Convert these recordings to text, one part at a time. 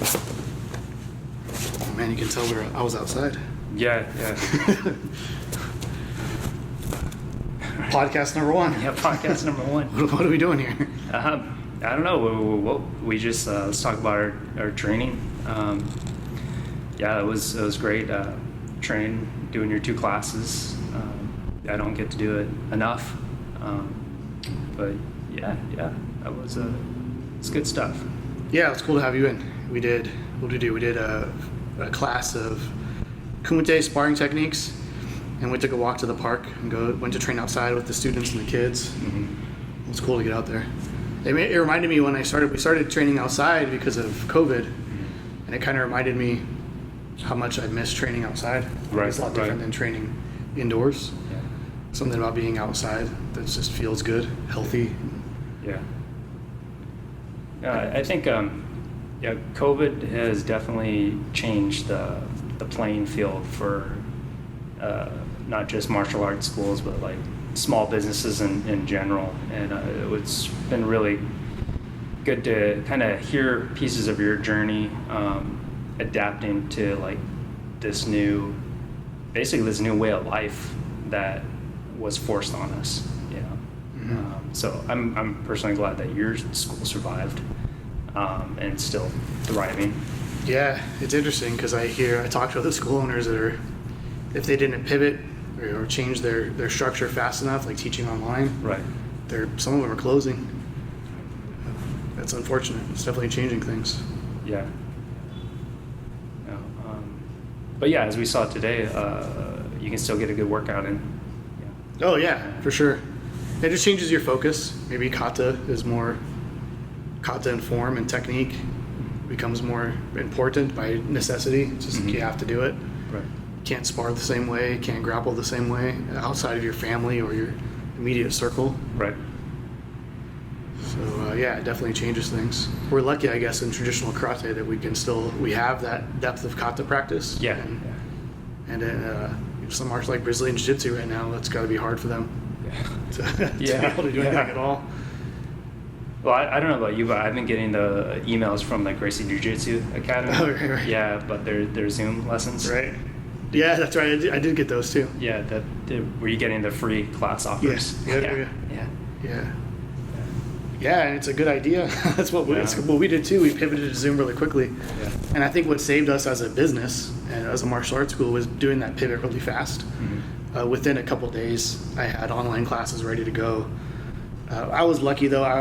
Oh man, you can tell I was outside. Yeah. Podcast number one. Yeah, podcast number one. What are we doing here? I don't know. We just let's talk about our training. Yeah, it was great. Training, doing your 2 classes. I don't get to do it enough, but yeah, it's good stuff. Yeah, it's cool to have you in. What did we do? We did a class of kumite sparring techniques, and we took a walk to the park and went to train outside with the students and the kids. Mm-hmm. It was cool to get out there. It reminded me when we started training outside because of COVID, and it kind of reminded me how much I miss training outside. Right, it's a lot different than training indoors. Yeah. Something about being outside that just feels good, healthy. Yeah. I think COVID has definitely changed the playing field for not just martial arts schools, but like small businesses in general. And it's been really good to kind of hear pieces of your journey, adapting to like this new way of life that was forced on us. Mm-hmm. So I'm personally glad that your school survived and still thriving. Yeah, it's interesting because I talk to other school owners that are, if they didn't pivot or change their structure fast enough, like teaching online, Right. some of them are closing. That's unfortunate. It's definitely changing things. Yeah. No, but yeah, as we saw today, you can still get a good workout in. Yeah. Oh yeah, for sure. It just changes your focus. Maybe kata is more kata in form and technique becomes more important by necessity. It's just you have to do it. Right. Can't spar the same way, can't grapple the same way outside of your family or your immediate circle. Right. So yeah, it definitely changes things. We're lucky, I guess, in traditional karate that we have that depth of kata practice. Yeah. And some martial like Brazilian Jiu-Jitsu right now, that's got to be hard for them to be able to do anything at all. Well, I don't know about you, but I've been getting the emails from the Gracie Jiu-Jitsu Academy. Oh, right. Yeah, but they're Zoom lessons. Right. Yeah, that's right. I did get those too. Yeah, were you getting the free class offers? Yeah. Yeah, and it's a good idea. That's what we did too. We pivoted to Zoom really quickly. Yeah. And I think what saved us as a business and as a martial arts school was doing that pivot really fast. Mm-hmm. Within a couple days, I had online classes ready to go. I was lucky though. I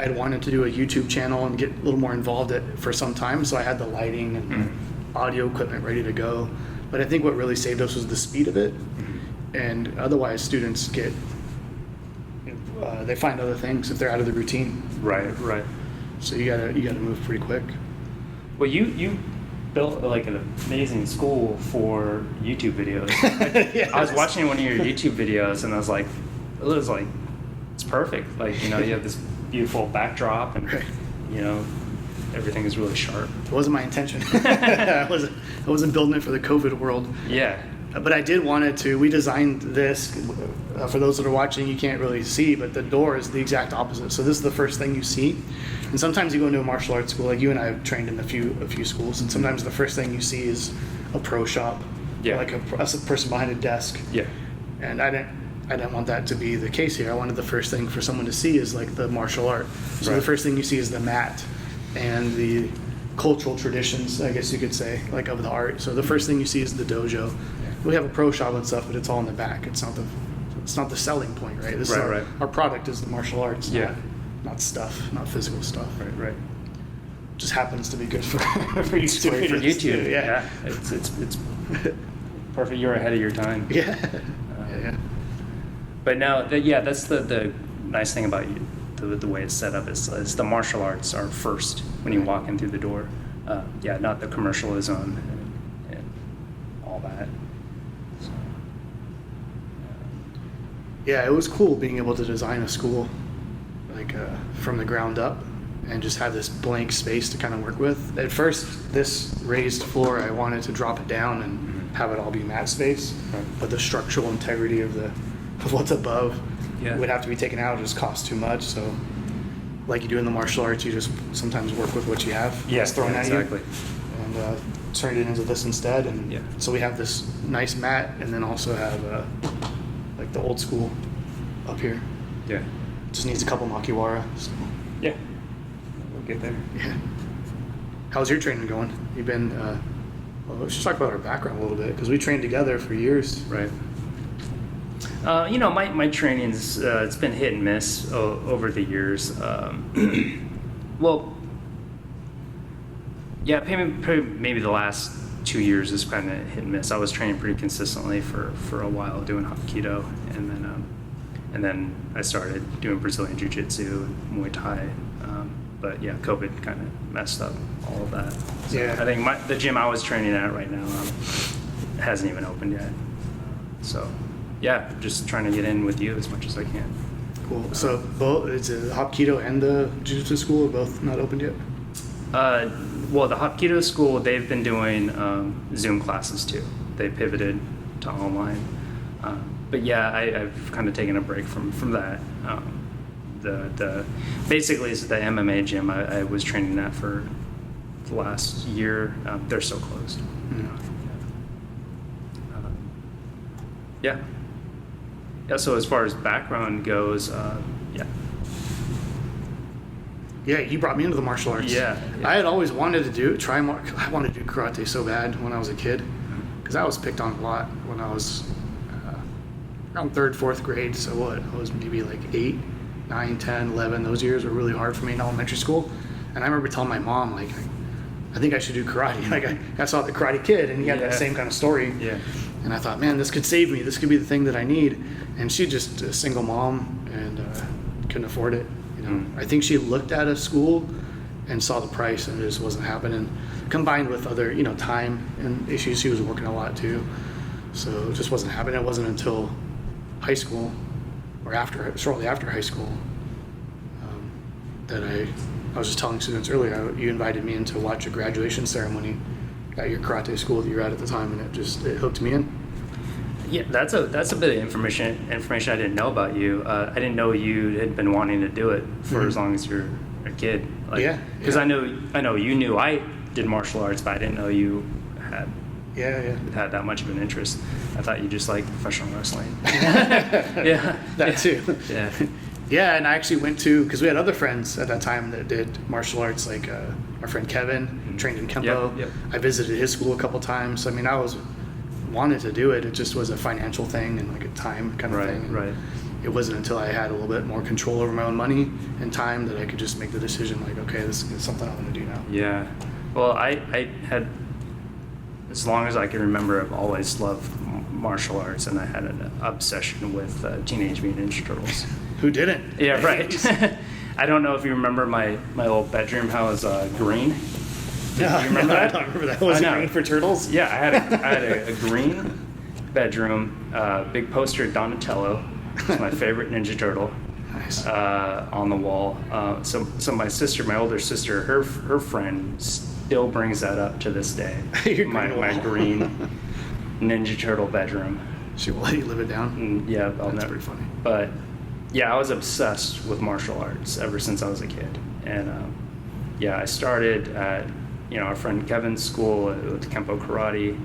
had wanted to do a YouTube channel and get a little more involved for some time, so I had the lighting and audio equipment ready to go. But I think what really saved us was the speed of it. Mm-hmm. And otherwise, students they find other things if they're out of the routine. Right. So you gotta move pretty quick. Well, you built like an amazing school for YouTube videos. Yes. I was watching one of your YouTube videos and I was like, it's perfect. Like, you have this beautiful backdrop and, Right. Everything is really sharp. It wasn't my intention. I wasn't building it for the COVID world. Yeah. But I did want it to. We designed this. For those that are watching, you can't really see, but the door is the exact opposite. So this is the first thing you see. And sometimes you go into a martial arts school, like you and I have trained in a few schools, and sometimes the first thing you see is a pro shop, like a person behind a desk. Yeah. And I didn't want that to be the case here. I wanted the first thing for someone to see is like the martial art. So the first thing you see is the mat and the cultural traditions, I guess you could say, like of the art. So the first thing you see is the dojo. We have a pro shop and stuff, but it's all in the back. It's not the selling point, right? This is our product is the martial arts, not stuff, not physical stuff. Right. Just happens to be good for YouTube. For YouTube. Too, yeah. It's perfect. You're ahead of your time. Yeah. But now, that's the nice thing about you, the way it's set up is the martial arts are first when you walk in through the door. Not the commercialism and all that. So, yeah, it was cool being able to design a school like from the ground up and just have this blank space to kind of work with. At first, this raised floor, I wanted to drop it down and have it all be mat space, but the structural integrity of what's above would have to be taken out. It just costs too much. So like you do in the martial arts, you just sometimes work with what you have. Yes, thrown at exactly. you, and turn it into this instead. And Yeah. so we have this nice mat, and then also have like the old school up here. Yeah. Just needs a couple makiwara. So, Yeah. We'll get there. yeah. How's your training going? You've been. Well, let's just talk about our background a little bit because we trained together for years. Right. My training's it's been hit and miss over the years. Well, yeah, maybe the last 2 years is kind of hit and miss. I was training pretty consistently for a while doing Hapkido, and then I started doing Brazilian Jiu-Jitsu, Muay Thai. But yeah, COVID kind of messed up all of that. So Yeah. I think the gym I was training at right now hasn't even opened yet. So yeah, just trying to get in with you as much as I can. Cool. So both is it Hapkido and the Jiu-Jitsu school are both not opened yet? Well, the Hapkido school, they've been doing Zoom classes too. They pivoted to online. But yeah, I've kind of taken a break from that. Basically it's the MMA gym I was training at for the last year. They're still closed. Yeah. Yeah. So as far as background goes, yeah. Yeah, you brought me into the martial arts. Yeah. I had always wanted to I wanted to do karate so bad when I was a kid because I was picked on a lot when I was around 3rd, 4th grade. So what? I was maybe like 8, 9, 10, 11. Those years were really hard for me in elementary school. And I remember telling my mom, like, I think I should do karate. Like I saw the Karate Kid and he had that same kind of story. Yeah. And I thought, man, this could save me. This could be the thing that I need. And she just a single mom and couldn't afford it. I think she looked at a school and saw the price and it just wasn't happening. Combined with other, time and issues, she was working a lot too. So it just wasn't happening. It wasn't until high school or shortly after high school that I was just telling students earlier, you invited me in to watch a graduation ceremony at your karate school that you were at the time, and it hooked me in. Yeah, that's a bit of information I didn't know about you. I didn't know you had been wanting to do it for as long as you're a kid. Because I know you knew I did martial arts, but I didn't know you had had that much of an interest. I thought you just liked professional wrestling. Yeah, That too. Yeah. Yeah, and I actually went to, because we had other friends at that time that did martial arts, like our friend Kevin, trained in Kempo. Yep. I visited his school a couple times. I mean, I wanted to do it. It just was a financial thing and like a time kind of thing. And Right. it wasn't until I had a little bit more control over my own money and time that I could just make the decision, like, okay, this is something I want to do now. Yeah. Well, I had, as long as I can remember, I've always loved martial arts, and I had an obsession with Teenage Mutant Ninja Turtles. Who didn't? Yeah, right. I don't know if you remember my old bedroom, how it was green. Yeah, you remember that? I don't remember that. Was it green for turtles? Yeah, I had a green bedroom, big poster of Donatello, it's my favorite Ninja Turtle, Nice. on the wall. So my sister, my older sister, her friend still brings that up to this day. Your my green wall. green Ninja Turtle bedroom. She will let you live it down. And yeah, That's pretty funny. But yeah, I was obsessed with martial arts ever since I was a kid, and I started at our friend Kevin's school with Kempo Karate,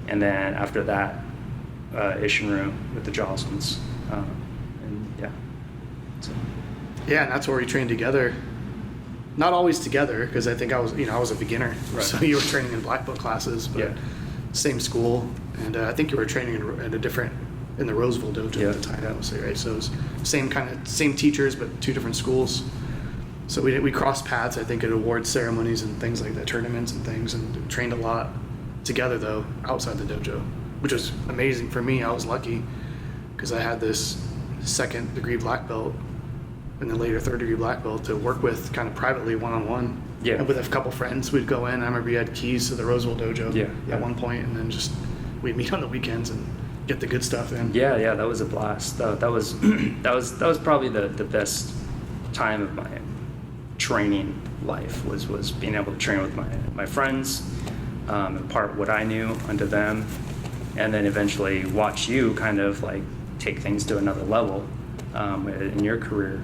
and then after that, Ishinru with the Jocelyn's, and yeah. So. Yeah, and that's where we trained together. Not always together, because I think I was a beginner, Right. so you were training in black belt classes, but Yeah. same school, and I think you were training in the Roseville dojo at the time, obviously, right? So it was same teachers, but 2 different schools. So we crossed paths, I think, at award ceremonies and things like that, tournaments and things, and trained a lot together, though, outside the dojo, which was amazing for me. I was lucky because I had this 2nd degree black belt and then later 3rd degree black belt to work with kind of privately one-on-one. Yeah. And with a couple friends, we'd go in. I remember you had keys to the Roseville dojo Yeah. at one point, and then just we'd meet on the weekends and get the good stuff in. Yeah, that was a blast. That was probably the best time of my training life was being able to train with my friends, impart what I knew unto them, and then eventually watch you kind of like take things to another level in your career.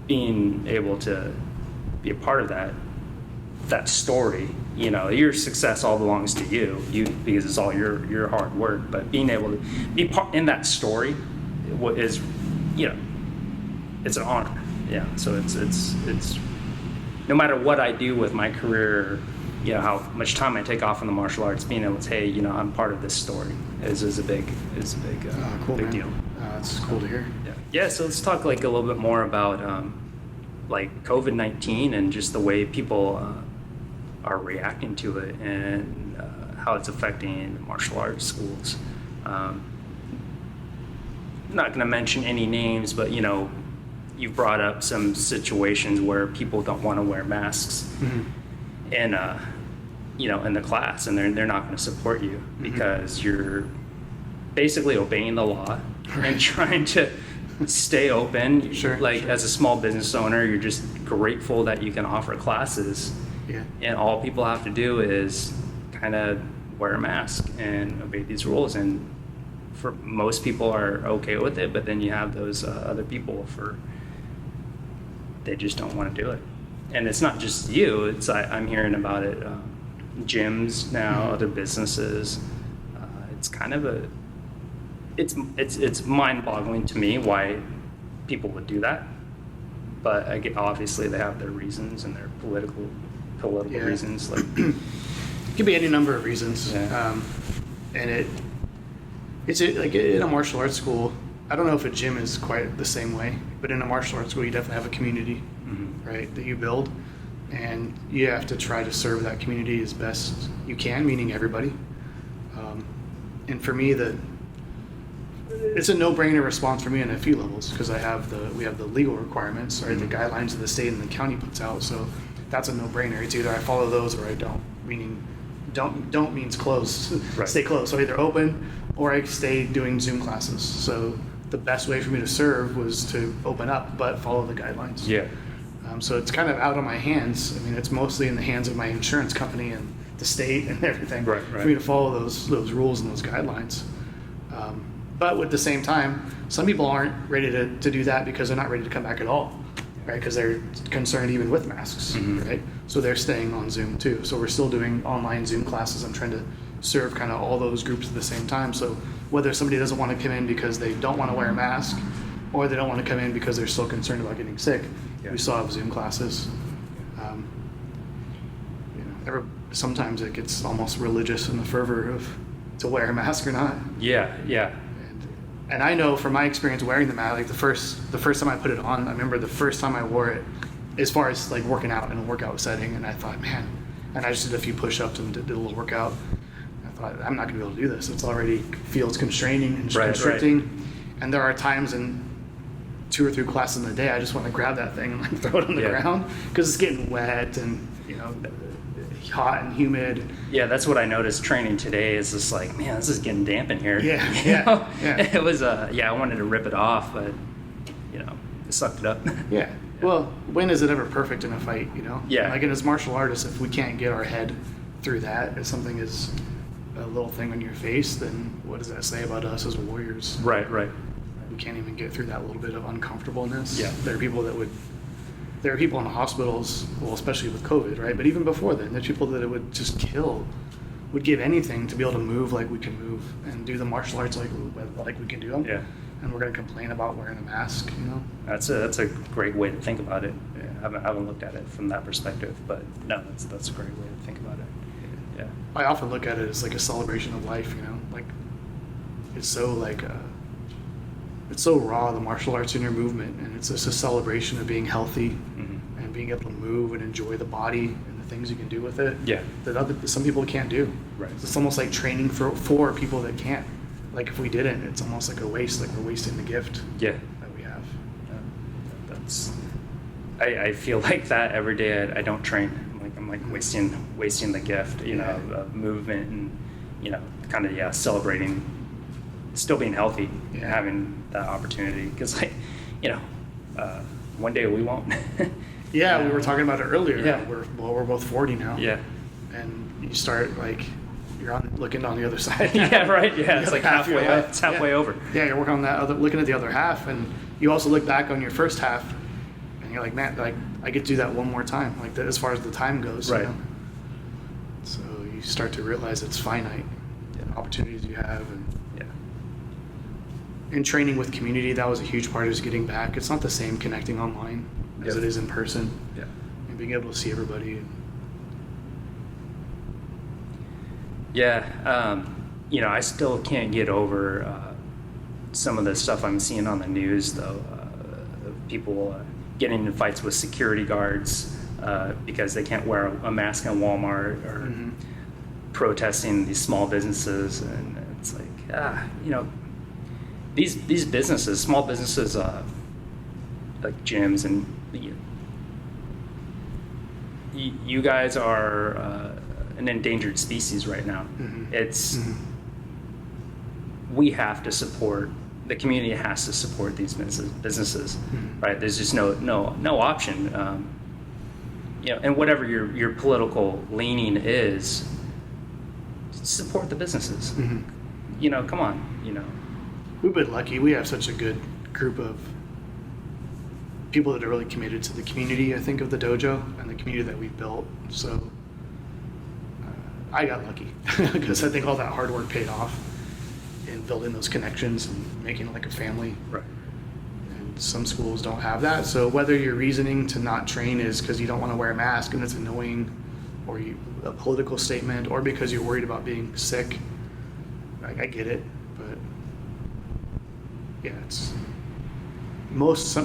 being able to be a part of that story, your success all belongs to you because it's all your hard work. But being able to be part in that story is, it's an honor. Yeah. So it's no matter what I do with my career, how much time I take off in the martial arts, being able to say, I'm part of this story is a big cool, big man. deal. That's cool to hear. Yeah. So let's talk like a little bit more about like COVID-19 and just the way people are reacting to it and how it's affecting martial arts schools. I'm not going to mention any names, but you've brought up some situations where people don't want to wear masks, in the class, and they're not going to support you because you're basically obeying the law and trying to stay open. Sure. As a small business owner, you're just grateful that you can offer classes. Yeah. And all people have to do is kind of wear a mask and obey these rules. And for most people are okay with it, but then you have those other people they just don't want to do it. And it's not just you. I'm hearing about it. Gyms now, other businesses. It's kind of it's mind-boggling to me why people would do that. But obviously they have their reasons and their political reasons. It could be any number of reasons. Yeah. And it's like in a martial arts school, I don't know if a gym is quite the same way, but in a martial arts school, you definitely have a community, right, that you build, and you have to try to serve that community as best you can, meaning everybody. And for me, it's a no-brainer response for me on a few levels because we have the legal requirements, right, the guidelines that the state and the county puts out. So that's a no-brainer. It's either I follow those or I don't. Meaning, don't means close, Right. Stay closed. So either open or I stay doing Zoom classes. So the best way for me to serve was to open up, but follow the guidelines. Yeah. So it's kind of out of my hands. I mean, it's mostly in the hands of my insurance company and the state and everything Right. for me to follow those rules and those guidelines. But at the same time, some people aren't ready to do that because they're not ready to come back at all, right? Because they're concerned even with masks, right? So they're staying on Zoom too. So we're still doing online Zoom classes. I'm trying to serve kind of all those groups at the same time. So whether somebody doesn't want to come in because they don't want to wear a mask or they don't want to come in because they're still concerned about getting sick, we still have Zoom classes. Sometimes it gets almost religious in the fervor of to wear a mask or not. Yeah. And I know from my experience wearing the mask, like the first time I put it on, I remember the first time I wore it, as far as like working out in a workout setting, and I thought, man, and I just did a few push-ups and did a little workout. I thought, I'm not going to be able to do this. It's already feels constraining and constricting. Right. And there are times in 2 or 3 classes in the day, I just want to grab that thing and like throw it on the ground because it's getting wet and hot and humid. Yeah, that's what I noticed training today is just like, man, this is getting damp in here. Yeah. It was, I wanted to rip it off, but, it sucked it up. Yeah. Well, when is it ever perfect in a fight, Yeah. Like as martial artists, if we can't get our head through that, if something is a little thing on your face, then what does that say about us as warriors? Right. We can't even get through that little bit of uncomfortableness. Yeah. There are people in hospitals, well, especially with COVID, right? But even before then, there's people that it would just kill, would give anything to be able to move like we can move and do the martial arts like we can do them. Yeah. And we're going to complain about wearing a mask, That's a great way to think about it. Yeah, I haven't looked at it from that perspective, but no, that's a great way to think about it. Yeah. I often look at it as like a celebration of life, like it's so it's so raw, the martial arts in your movement, and it's just a celebration of being healthy and being able to move and enjoy the body and the things you can do with it. Yeah. That some people can't do. Right. It's almost like training for people that can't. Like if we didn't, it's almost like a waste, like we're wasting the gift that we have. I feel like that every day. I don't train. I'm like wasting the gift, of movement and, kind of, celebrating, still being healthy and having that opportunity. Because one day we won't. Yeah, we were talking about it earlier. Yeah. We're both 40 now. Yeah. And you start you're looking on the other side. Yeah, right. Yeah, it's like halfway up. It's halfway over. Yeah, you're working on looking at the other half, and you also look back on your first half, and you're like, man, like I get to do that one more time, like that as far as the time goes. Right. You know? So you start to realize it's finite, opportunities you have, and in training with community, that was a huge part, is getting back. It's not the same connecting online as it is in person. Yeah. And being able to see everybody. Yeah. I still can't get over some of the stuff I'm seeing on the news, though. People getting in fights with security guards because they can't wear a mask in Walmart, or protesting these small businesses. And it's like, these businesses, small businesses, like gyms, and you guys are an endangered species right now. It's we have to support, the community has to support these businesses, right? There's just no option. And whatever your political leaning is, support the businesses. Come on. We've been lucky. We have such a good group of people that are really committed to the community, I think, of the dojo and the community that we built. So I got lucky because I think all that hard work paid off in building those connections and making it like a family. Right. And some schools don't have that. So whether your reasoning to not train is because you don't want to wear a mask and it's annoying, or a political statement, or because you're worried about being sick, I get it. But yeah,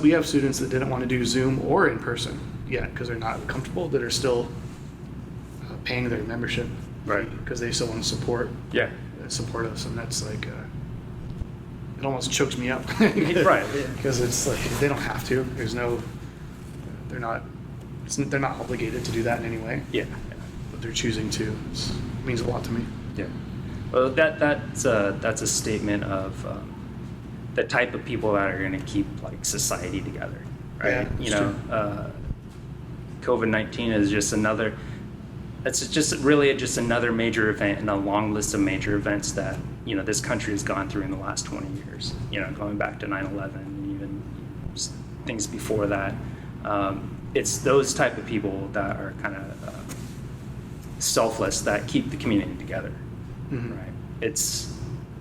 we have students that didn't want to do Zoom or in person yet because they're not comfortable, that are still paying their membership, right? Because they still want to support us, and that's like it almost chokes me up, right? Because it's like they don't have to. They're not obligated to do that in any way. Yeah. But they're choosing to. It means a lot to me. Yeah. Well, that's a statement of the type of people that are going to keep like society together, right? Yeah, COVID-19 is just another. It's just really just another major event in a long list of major events that this country has gone through in the last 20 years. Going back to 9/11, and even things before that. It's those type of people that are kind of selfless that keep the community together, right? It's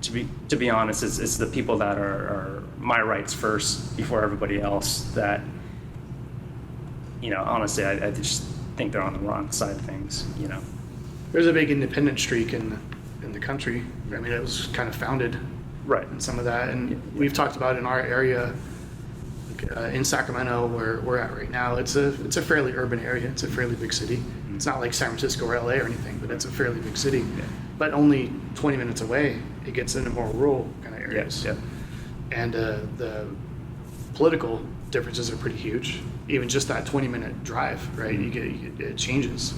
to be honest, it's the people that are my rights first before everybody else. That honestly, I just think they're on the wrong side of things. There's a big independent streak in the country. I mean, it was kind of founded right in some of that, and we've talked about in our area, in Sacramento, where we're at right now. It's a fairly urban area. It's a fairly big city. It's not like San Francisco or LA or anything, but it's a fairly big city. Yeah. But only 20 minutes away, it gets into more rural kind of areas. Yeah. And the political differences are pretty huge. Even just that 20-minute drive, right? It changes.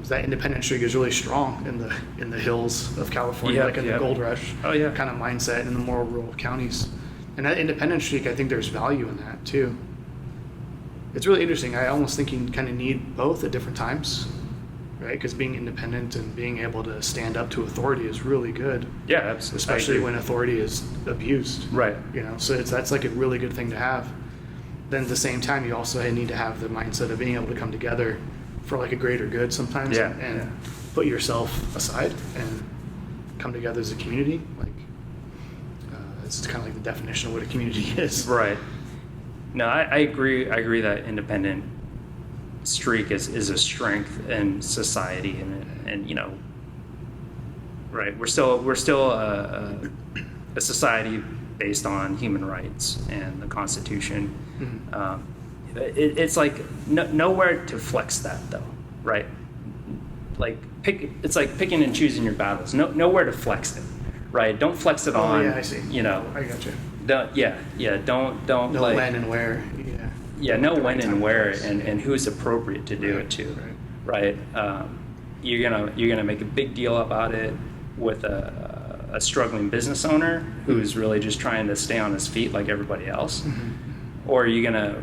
That independent streak is really strong in the hills of California, like in the gold rush kind of mindset in the more rural counties. And that independent streak, I think there's value in that too. It's really interesting. I almost think you kind of need both at different times, right? Because being independent and being able to stand up to authority is really good. Yeah, absolutely. Especially when authority is abused. Right. So that's like a really good thing to have. Then at the same time, you also need to have the mindset of being able to come together for like a greater good sometimes, and put yourself aside and come together as a community. Like it's kind of like the definition of what a community is. Right. No, I agree. I agree that independent streak is a strength in society, and right. We're still a society based on human rights and the Constitution. It's like nowhere to flex that though, right? It's like picking and choosing your battles. Nowhere to flex it, right? Don't flex it on. Yeah, I see. I got you. Don't know like when and where. Know when and where and who's appropriate to do it to, right? You're gonna make a big deal about it with a struggling business owner who's really just trying to stay on his feet like everybody else, or are you gonna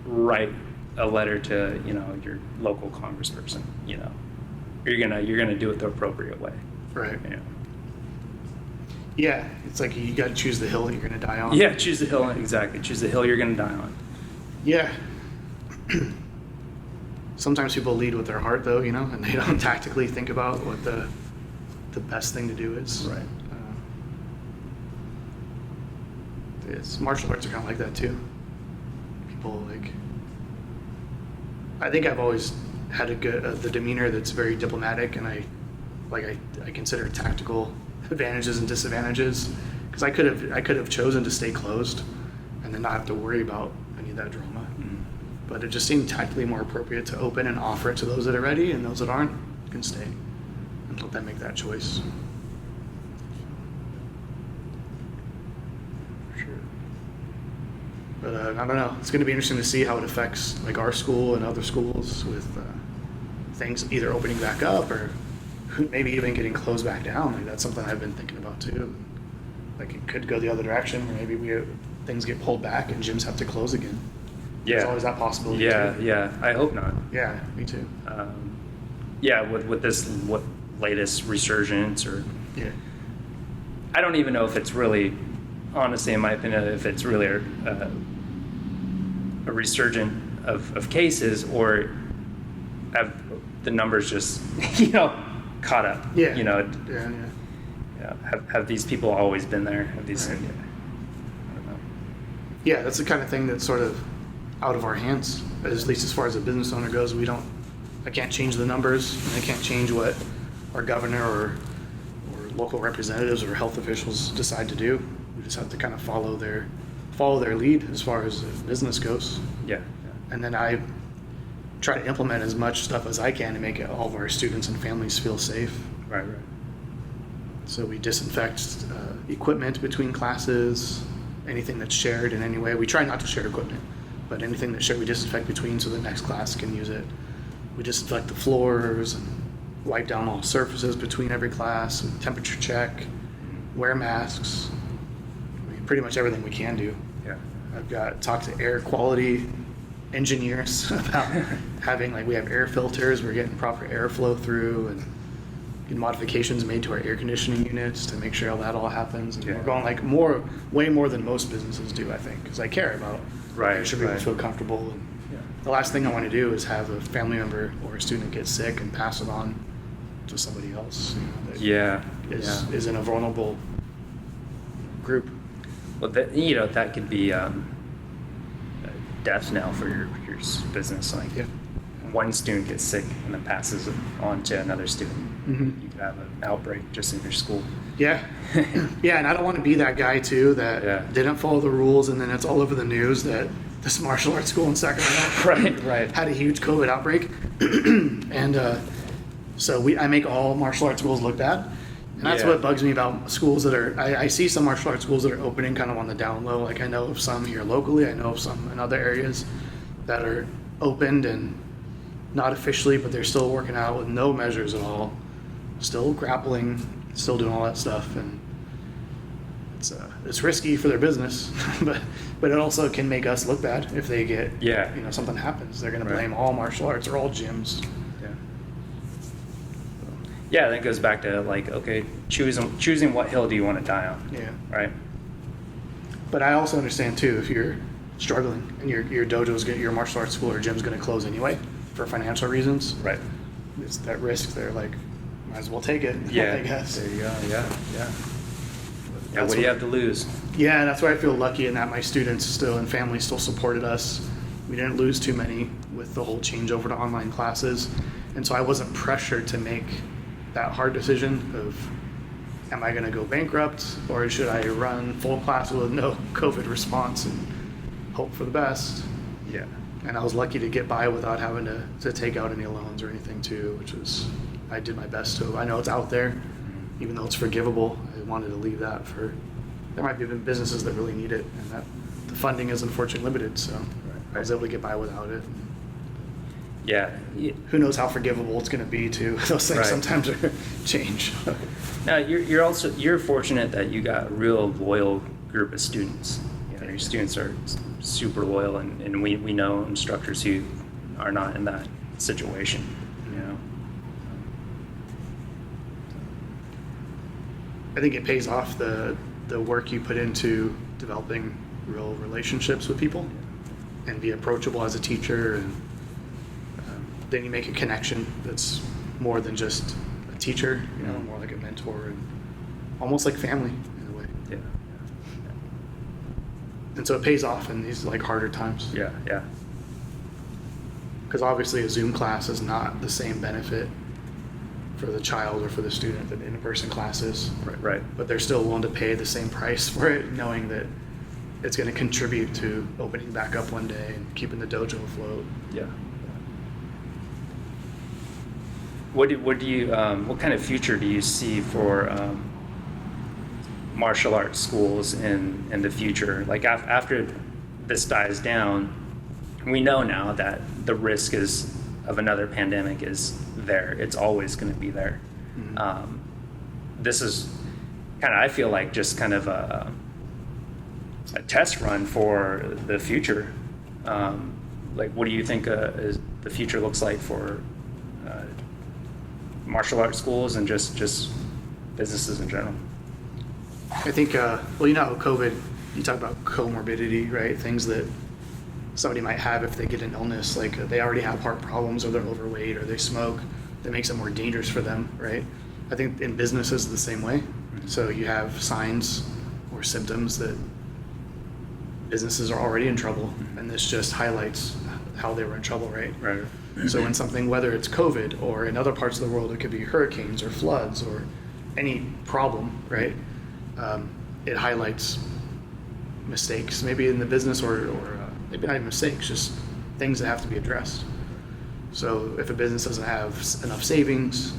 write a letter to your local congressperson? You're gonna do it the appropriate way, right? Yeah, it's like you got to choose the hill that you're going to die on. Yeah, choose the hill, exactly. Choose the hill you're going to die on. Yeah. Sometimes people lead with their heart, though, and they don't tactically think about what the best thing to do is. Right. Martial arts are kind of like that too. People I think I've always had a good the demeanor that's very diplomatic, and I consider tactical advantages and disadvantages, because I could have chosen to stay closed and then not have to worry about any of that drama. But it just seemed tactically more appropriate to open and offer it to those that are ready, and those that aren't can stay and let them make that choice. Sure. But I don't know. It's going to be interesting to see how it affects our school and other schools with things either opening back up or maybe even getting closed back down. That's something I've been thinking about too. It could go the other direction, where maybe things get pulled back and gyms have to close again. Yeah. There's always that possibility. Yeah, too. yeah. I hope not. Yeah, me too. With this latest resurgence, or Yeah. I don't even know if it's really, honestly, in my opinion, if it's really a resurgent of cases, or have the numbers just caught up. Yeah. Have these people always been there? Have these? Right. I don't know. Yeah, that's the kind of thing that's sort of out of our hands, at least as far as a business owner goes. I can't change the numbers, and I can't change what our governor or local representatives or health officials decide to do. We just have to kind of follow their lead as far as business goes. Yeah. And then I try to implement as much stuff as I can to make all of our students and families feel safe. Right. So we disinfect equipment between classes, anything that's shared in any way. We try not to share equipment, but anything that's shared we disinfect between so the next class can use it. We disinfect the floors and wipe down all surfaces between every class, and temperature check, wear masks. Pretty much everything we can do. Yeah. I've talked to air quality engineers about having, we have air filters, we're getting proper airflow through, and getting modifications made to our air conditioning units to make sure that all happens. And we're going way more than most businesses do, I think, because I care about Right. I should be able to feel comfortable. And the last thing I want to do is have a family member or a student get sick and pass it on to somebody else. That is in a vulnerable group. Well, that could be death knell for your business. One student gets sick and then passes it on to another student. Mm-hmm. You could have an outbreak just in your school. Yeah. Yeah, and I don't want to be that guy too that didn't follow the rules, and then it's all over the news that this martial arts school in Sacramento right. had a huge COVID outbreak. And so I make all martial arts schools look bad. And that's what bugs me about schools that are, I see some martial arts schools that are opening kind of on the down low. I know of some here locally, I know of some in other areas that are opened and not officially, but they're still working out with no measures at all, still grappling, still doing all that stuff. And it's risky for their business, but it also can make us look bad if they get, something happens. They're going to blame all martial arts or all gyms. Yeah, that goes back to choosing what hill do you want to die on. Yeah. Right. But I also understand too, if you're struggling and your dojo's your martial arts school or gym's going to close anyway for financial reasons. Right. It's that risk. They're might as well take it. Yeah. I guess. There you go. Yeah. What do you have to lose? Yeah, that's why I feel lucky in that my students and family still supported us. We didn't lose too many with the whole changeover to online classes, and so I wasn't pressured to make that hard decision of, am I going to go bankrupt, or should I run full class with no COVID response and hope for the best? Yeah. And I was lucky to get by without having to take out any loans or anything too, which was, I did my best to. I know it's out there, even though it's forgivable. I wanted to leave that there might be businesses that really need it, and that the funding is unfortunately limited, so I was able to get by without it. Yeah. Who knows how forgivable it's going to be too. Those things sometimes change. Now you're fortunate that you got a real loyal group of students. Your students are super loyal, and we know instructors who are not in that situation. I think it pays off the work you put into developing real relationships with people. and be approachable as a teacher, and then you make a connection that's more than just a teacher, you know, more like a mentor and almost like family in a way. Yeah. And so it pays off in these like harder times. Yeah. Yeah. Because obviously a Zoom class is not the same benefit for the child or for the student that in-person class is. Right. But they're still willing to pay the same price for it, knowing that it's going to contribute to opening back up one day and keeping the dojo afloat. Yeah. What kind of future do you see for martial arts schools in the future? Like after this dies down, we know now that the risk of another pandemic is there. It's always going to be there. Mm-hmm. This is kind of, I feel like, just kind of a test run for the future. Like, what do you think the future looks like for martial arts schools and just businesses in general? I think, well, you know, COVID, you talk about comorbidity, right? Things that somebody might have if they get an illness, like they already have heart problems or they're overweight or they smoke, that makes it more dangerous for them, right? I think in businesses the same way. So you have signs or symptoms that businesses are already in trouble, and this just highlights how they were in trouble, right? Right. So when something, whether it's COVID or in other parts of the world, it could be hurricanes or floods or any problem, right? It highlights mistakes, maybe in the business or maybe not even mistakes, just things that have to be addressed. So if a business doesn't have enough savings,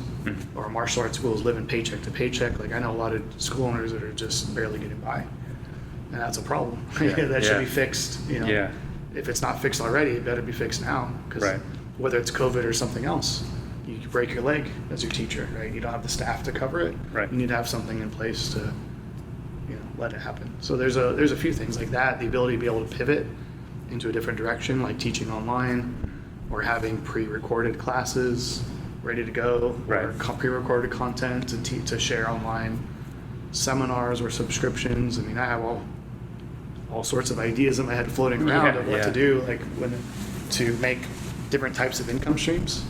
or martial arts schools living paycheck to paycheck, like I know a lot of school owners that are just barely getting by, and that's a problem. That should be fixed. You know, if it's not fixed already, it better be fixed now. Because whether it's COVID or something else, you could break your leg as your teacher, right? You don't have the staff to cover it. Right. You need to have something in place to, let it happen. So there's a few things like that. The ability to be able to pivot into a different direction, like teaching online, or having pre-recorded classes ready to go, or pre-recorded content to share online, seminars or subscriptions. I mean, I have all sorts of ideas in my head floating around of what to do, like to make different types of income streams.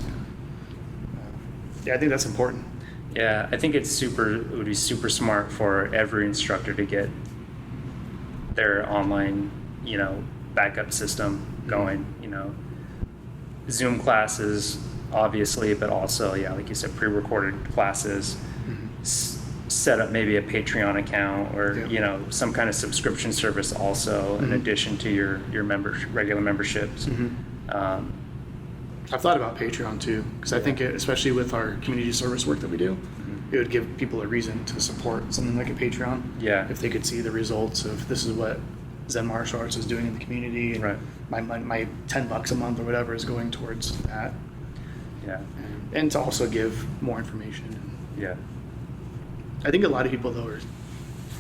I think that's important. Yeah, I think it would be super smart for every instructor to get their online, backup system going, Zoom classes, obviously, but also, like you said, pre-recorded classes, set up maybe a Patreon account or, some kind of subscription service also in addition to your regular memberships. I've thought about Patreon too, because I think especially with our community service work that we do, it would give people a reason to support something like a Patreon. Yeah. If they could see the results of this is what Zen Martial Arts is doing in the community, and my $10 a month or whatever is going towards that. Yeah. And to also give more information. Yeah. I think a lot of people though are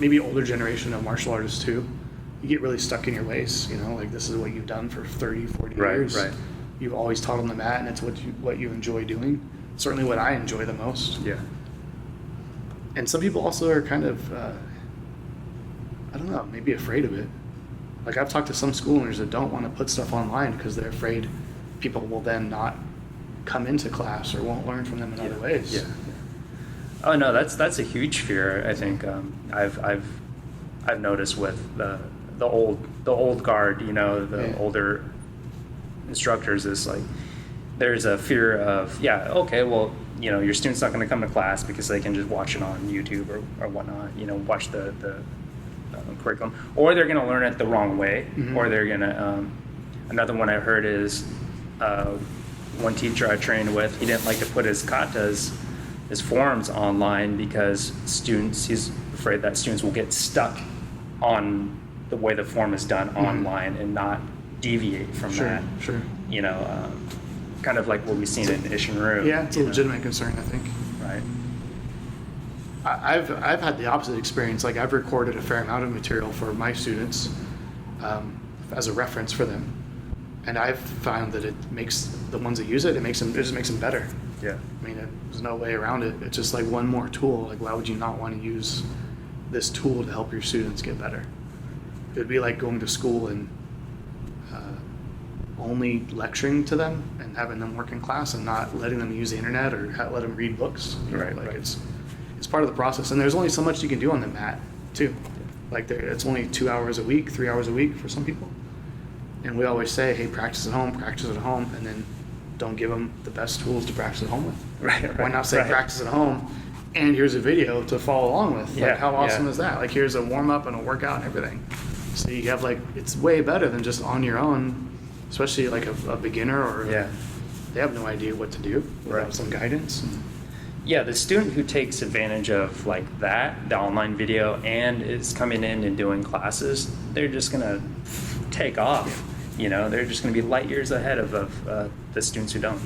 maybe older generation of martial artists too. You get really stuck in your ways, like this is what you've done for 30, 40 years. Right. You've always taught on the mat, and it's what you enjoy doing. Certainly what I enjoy the most. Yeah. And some people also are kind of, I don't know, maybe afraid of it. Like I've talked to some school owners that don't want to put stuff online because they're afraid people will then not come into class or won't learn from them in other ways. Yeah. Oh no, that's a huge fear. I think I've noticed with the old guard, the older instructors, is like there's a fear of your student's not going to come to class because they can just watch it on YouTube or whatnot, watch the curriculum, or they're going to learn it the wrong way, or they're going to another one I heard is one teacher I trained with, he didn't like to put his katas, his forms online because he's afraid that students will get stuck on the way the form is done online and not deviate from that. Sure. Kind of like what we've seen in Ishinru. Yeah, it's a legitimate concern, I think. Right. I've had the opposite experience. Like I've recorded a fair amount of material for my students as a reference for them, and I've found that it makes the ones that use it just makes them better. Yeah. I mean, there's no way around it. It's just like one more tool. Like, why would you not want to use this tool to help your students get better? It'd be like going to school and only lecturing to them and having them work in class and not letting them use the internet or let them read books. Right, Like right. it's part of the process, and there's only so much you can do on the mat too. Like it's only 2 hours a week, 3 hours a week for some people. And we always say, hey, practice at home, and then don't give them the best tools to practice at home with. Right. Why not say right. practice at home, and here's a video to follow along with? Yeah, Like, how awesome yeah. is that? Like, here's a warm up and a workout and everything. So you have it's way better than just on your own, especially like a beginner or Yeah. they have no idea what to do without Right. some guidance. Yeah, the student who takes advantage of like that, the online video, and is coming in and doing classes, they're just gonna take off. You know, they're just gonna be light years ahead of the students who don't.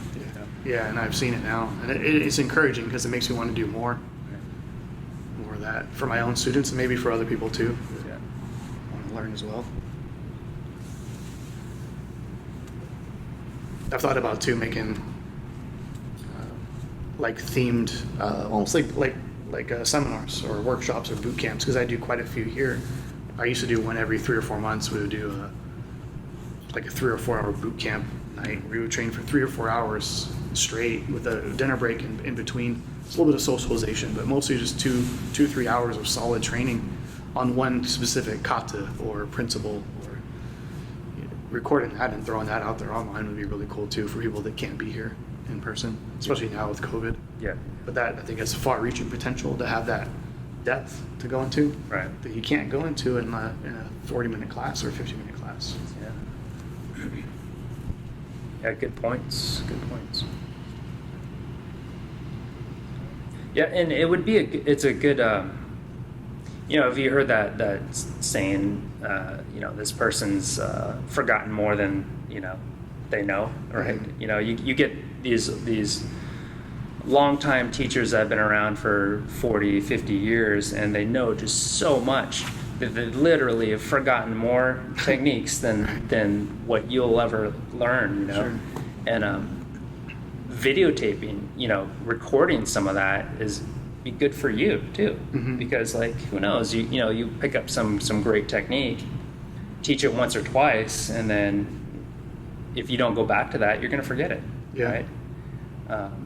Yeah, and I've seen it now, and it's encouraging because it makes me want to do more of that for my own students and maybe for other people too. Yeah. Want to learn as well. I've thought about too making like themed, almost like seminars or workshops or boot camps, because I do quite a few here. I used to do one every 3 or 4 months. We would do like a 3 or 4 hour boot camp night. We would train for 3 or 4 hours straight with a dinner break in between. It's a little bit of socialization, but mostly just 3 hours of solid training on one specific kata or principle. Or recording that and throwing that out there online would be really cool too for people that can't be here in person, especially now with COVID. Yeah. But that, I think, has far-reaching potential to have that depth to go into Right. that you can't go into in a 40-minute class or a 50-minute class. Yeah. Yeah. Good points. Good points. Yeah, and it would be it's a good. You know, have you heard that saying? You know, this person's forgotten more than they know, right? Mhm. You know, you get these longtime teachers that have been around for 40, 50 years, and they know just so much that they literally have forgotten more techniques than what you'll ever learn, you know? Sure. And videotaping, recording some of that is be good for you too, Mhm. because like, who knows, you pick up some great technique, teach it once or twice, and then if you don't go back to that, you're going to forget it. Yeah. Right?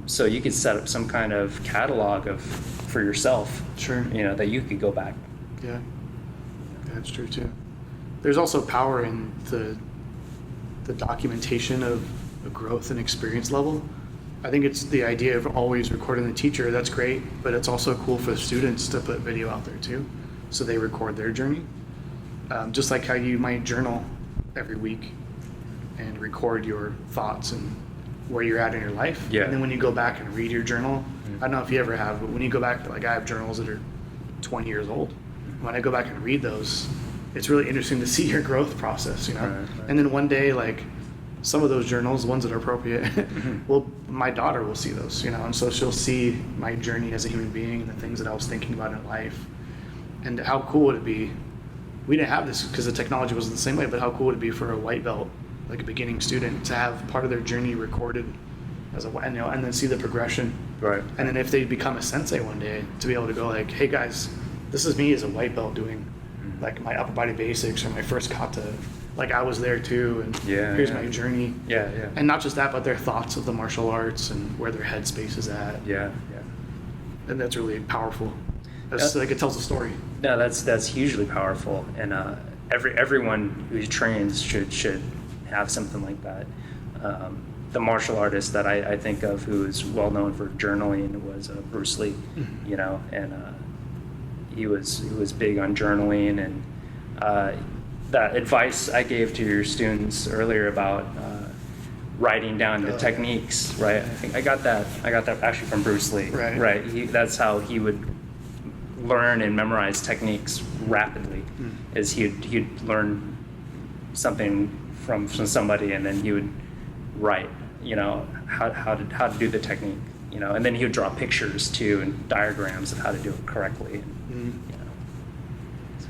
So you could set up some kind of catalog for yourself, Sure. that you could go back. Yeah, that's true too. There's also power in the documentation of a growth and experience level. I think it's the idea of always recording the teacher. That's great, but it's also cool for the students to put video out there too, so they record their journey. Just like how you might journal every week and record your thoughts and where you're at in your life. Yeah. And then when you go back and read your journal, I don't know if you ever have, but when you go back, like I have journals that are 20 years old. When I go back and read those, it's really interesting to see your growth process, Right, right. And then one day, like some of those journals, the ones that are appropriate, well, my daughter will see those, and so she'll see my journey as a human being and the things that I was thinking about in life. And how cool would it be? We didn't have this because the technology wasn't the same way, but how cool would it be for a white belt, like a beginning student, to have part of their journey recorded as and then see the progression. Right. And then if they become a sensei one day, to be able to go like, hey guys, this is me as a white belt doing like my upper body basics or my first kata. Like I was there too, and here's my journey. Yeah, yeah. And not just that, but their thoughts of the martial arts and where their headspace is at. Yeah, yeah. And that's really powerful. It's like it tells a story. No, that's hugely powerful, and everyone who trains should have something like that. The martial artist that I think of who is well known for journaling was Bruce Lee, and he was big on journaling, and that advice I gave to your students earlier about writing down the techniques, right? I think I got that actually from Bruce Lee, Right. That's how he would learn and memorize techniques rapidly. Is he'd learn something from somebody, and then he would write, how to do the technique, and then he would draw pictures too and diagrams of how to do it correctly. So.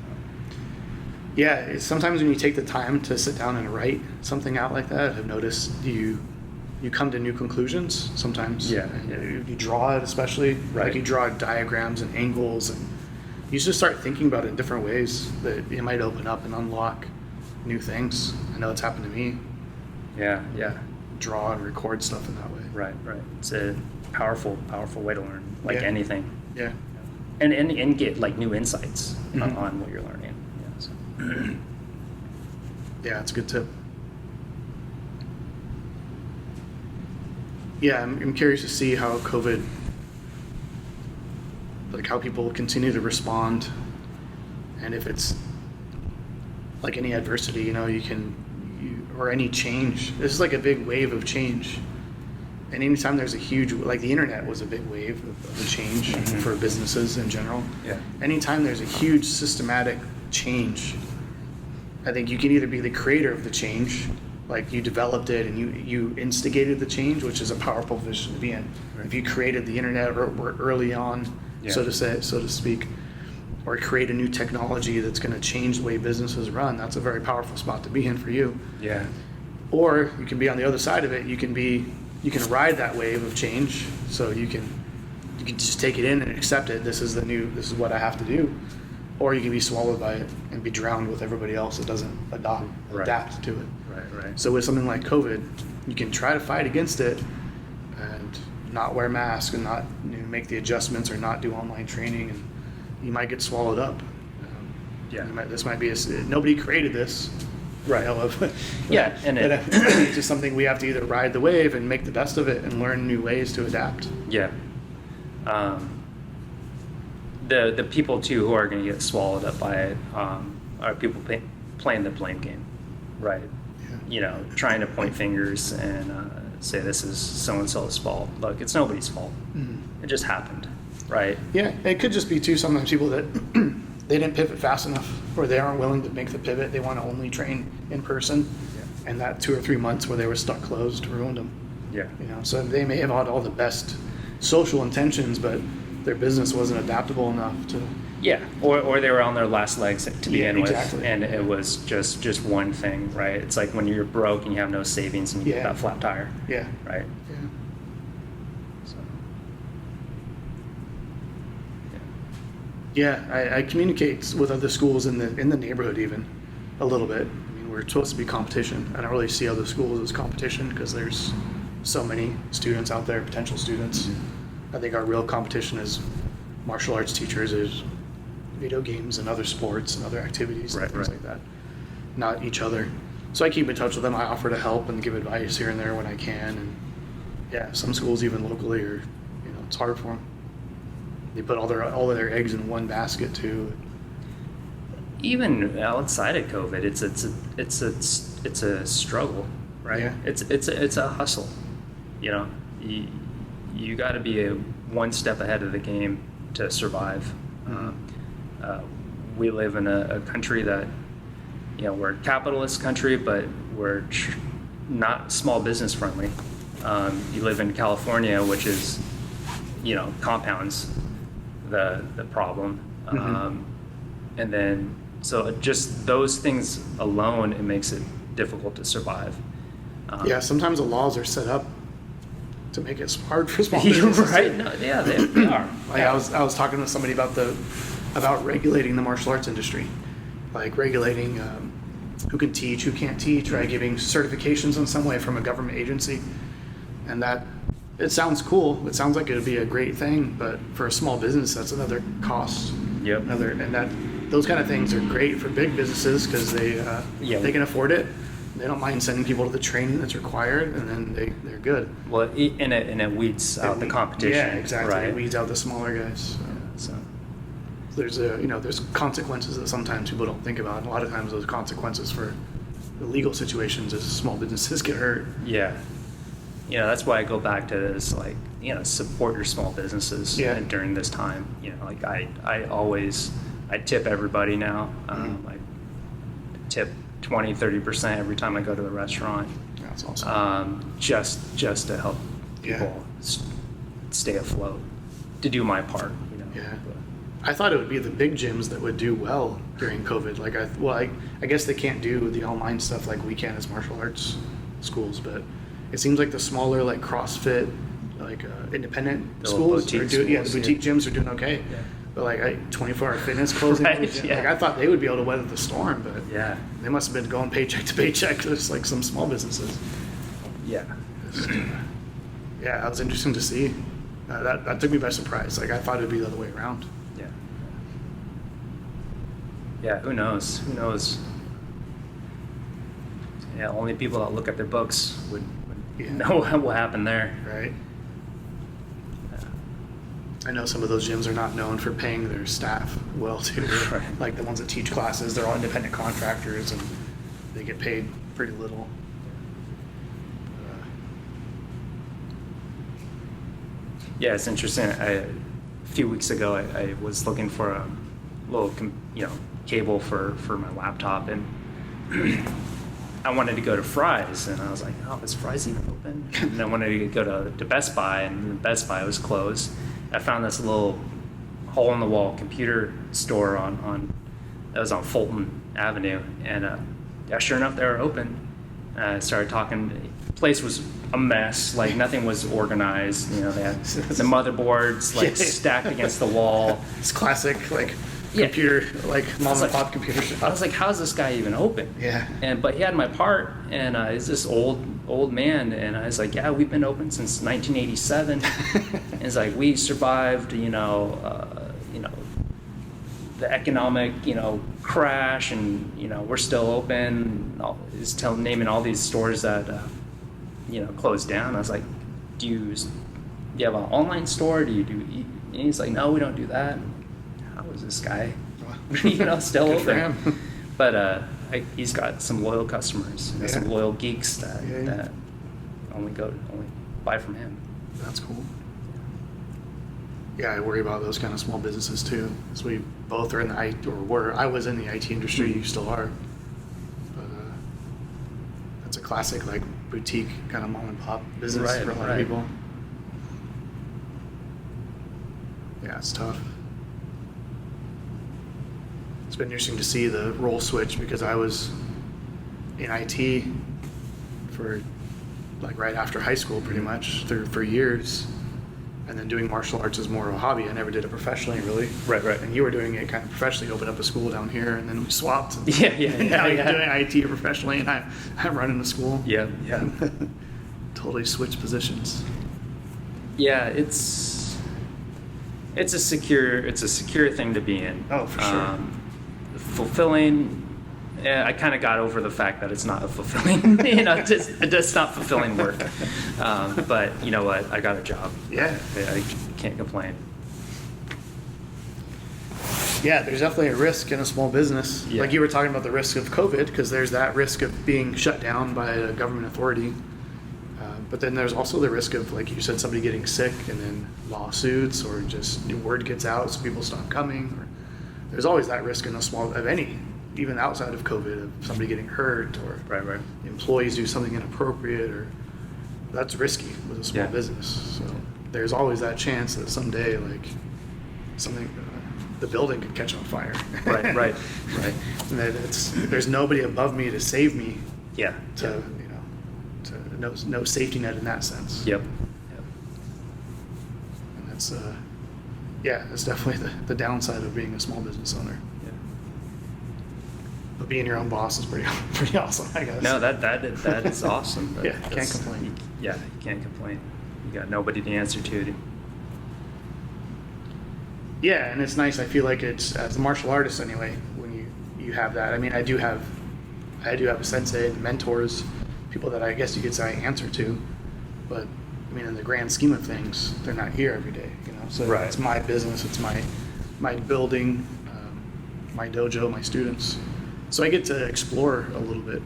Yeah, sometimes when you take the time to sit down and write something out like that, I've noticed you come to new conclusions sometimes. Yeah. You draw it, especially. Right. Like you draw diagrams and angles, and you just start thinking about it in different ways that it might open up and unlock new things. I know it's happened to me. Yeah, yeah. draw and record stuff in that way. Right, right. It's a powerful way to learn, like Yeah. anything. Yeah. And get like new insights Mhm. on what you're learning. Yeah, so. Yeah, it's a good tip. Yeah, I'm curious to see how COVID, like how people continue to respond, and if it's like any adversity, you know, or any change. This is like a big wave of change. And anytime there's a huge, like the internet was a big wave of a change Mhm. for businesses in general. Yeah. Anytime there's a huge systematic change, I think you can either be the creator of the change, like you developed it and you instigated the change, which is a powerful position to be in. Right. If you created the internet or early on, Yeah. so to speak, or create a new technology that's going to change the way businesses run, that's a very powerful spot to be in for you. Yeah. Or you can be on the other side of it. You can ride that wave of change. So you can just take it in and accept it. This is what I have to do. Or you can be swallowed by it and be drowned with everybody else that doesn't Right. adapt to it. Right, right. So with something like COVID, you can try to fight against it and not wear masks and not make the adjustments or not do online training, and you might get swallowed up. Yeah. This might be nobody created this. Right. I know of. Yeah, and it's just something we have to either ride the wave and make the best of it and learn new ways to adapt. Yeah. The people too who are going to get swallowed up by it are people playing the blame game, right? Yeah. You know, trying to point fingers and say this is so and so's fault. Look, it's nobody's fault. Mhm. It just happened, right? Yeah, it could just be too sometimes people that they didn't pivot fast enough, or they aren't willing to make the pivot. They want to only train in person, Yeah. and that 2 or 3 months where they were stuck closed ruined them. Yeah. You know, so they may have had all the best social intentions, but their business wasn't adaptable enough to. Yeah, or they were on their last legs to begin exactly. with, and it was just one thing, right? It's like when you're broke and you have no savings and you get Yeah. that flat tire, Yeah. right? Yeah. So, Yeah, I communicate with other schools in the neighborhood even a little bit. I mean, we're supposed to be competition. I don't really see other schools as competition because there's so many students out there, potential students. Mm-hmm. I think our real competition is martial arts teachers, is video games and other sports and other activities and Right, things right. like that, not each other. So I keep in touch with them. I offer to help and give advice here and there when I can. And yeah, some schools even locally are, it's hard for them. They put all of their eggs in one basket too. even outside of COVID, it's a struggle, right? Yeah. It's a hustle, you know. You got to be one step ahead of the game to survive. We live in a country that, we're a capitalist country, but we're not small business friendly. You live in California, which is, compounds the problem. And then, so just those things alone, it makes it difficult to survive. Yeah, sometimes the laws are set up to make it hard for small businesses. Right? No, yeah, they are. Like I was talking to somebody about regulating the martial arts industry, like regulating who can teach, who can't teach, right? Giving certifications in some way from a government agency, and that it sounds cool. It sounds like it would be a great thing, but for a small business, that's another cost. Yep. Those kind of things are great for big businesses because they can afford it. They don't mind sending people to the training that's required, and then they're good. Well, and it weeds out the competition. Yeah, exactly. Right? It weeds out the smaller guys. So, There's consequences that sometimes people don't think about. And a lot of times those consequences for the legal situations is small businesses get hurt. yeah. That's why I go back to this, like, support your small businesses during this time. Like I tip everybody now. I tip 20-30% every time I go to the restaurant. That's awesome. Just to help people stay afloat, to do my part. Yeah. I thought it would be the big gyms that would do well during COVID. I guess they can't do the online stuff like we can as martial arts schools, but it seems like the smaller, like CrossFit, like independent The schools boutique the schools, boutique gyms are doing okay. Yeah. But like 24-hour fitness closing, Right, like I thought they would be able to weather the storm, but Yeah. they must have been going paycheck to paycheck, just like some small businesses. Yeah. Just, yeah, that was interesting to see. That took me by surprise. Like I thought it'd be the other way around. Yeah. Yeah, who knows? Who knows? Yeah, only people that look at their books would know what will happen there. Right. I know some of those gyms are not known for paying their staff well too. Right. Like the ones that teach classes, they're all independent contractors and they get paid pretty little. Yeah, it's interesting. A few weeks ago, I was looking for a little, cable for my laptop, and I wanted to go to Fry's, and I was like, oh, is Fry's even open? And I wanted to go to Best Buy, and Best Buy was closed. I found this little hole-in-the-wall computer store that was on Fulton Avenue, and yeah, sure enough, they were open. I started talking. The place was a mess. Like nothing was organized. You know, they had the motherboards like stacked against the wall. It's classic, like computer, like mom and pop computer shop. I was like, how's this guy even open? Yeah. But he had my part, and he's this old man, and I was like, yeah, we've been open since 1987. And it's like we survived, the economic, crash, and we're still open. He's naming all these stores that closed down. I was like, do you have an online store? Do you do? And he's like, no, we don't do that. How is this guy, still Good open? for him. But he's got some loyal customers, some loyal geeks that only buy from him. That's cool. Yeah, I worry about those kind of small businesses too. Because we both are in the IT, or were. I was in the IT industry. You still are. But that's a classic, like boutique kind of mom and pop business for a lot of people. Yeah, it's tough. It's been interesting to see the role switch because I was in IT for like right after high school, pretty much for years. And then doing martial arts is more of a hobby. I never did it professionally, really. Right. And you were doing it kind of professionally, opened up a school down here, and then we swapped. Yeah. Now you're doing IT professionally, and I'm running the school. Yeah. Totally switched positions. Yeah, it's a secure thing to be in. Oh, for sure. Fulfilling. Yeah, I kind of got over the fact that it's not a fulfilling, it's not fulfilling work. But you know what? I got a job. Yeah. I can't complain. Yeah, there's definitely a risk in a small business. Yeah. Like you were talking about the risk of COVID, because there's that risk of being shut down by a government authority. But then there's also the risk of, like you said, somebody getting sick and then lawsuits, or just word gets out so people stop coming. Or there's always that risk in a small, of any, even outside of COVID, of somebody getting hurt, or Right. employees do something inappropriate, or that's risky with a small business. So there's always that chance that someday, like something, the building could catch on fire. Right. And that there's nobody above me to save me. Yeah. To no safety net in that sense. Yep. And that's that's definitely the downside of being a small business owner. Yeah. But being your own boss is pretty awesome, I guess. No, that is awesome. Can't complain. You can't complain. You got nobody to answer to. Yeah, and it's nice. I feel like it's, as a martial artist anyway, when you have that. I mean, I do have a sensei and mentors, people that I guess you could say I answer to, but I mean, in the grand scheme of things, they're not here every day, So It's my business, it's my building, my dojo, my students. So I get to explore a little bit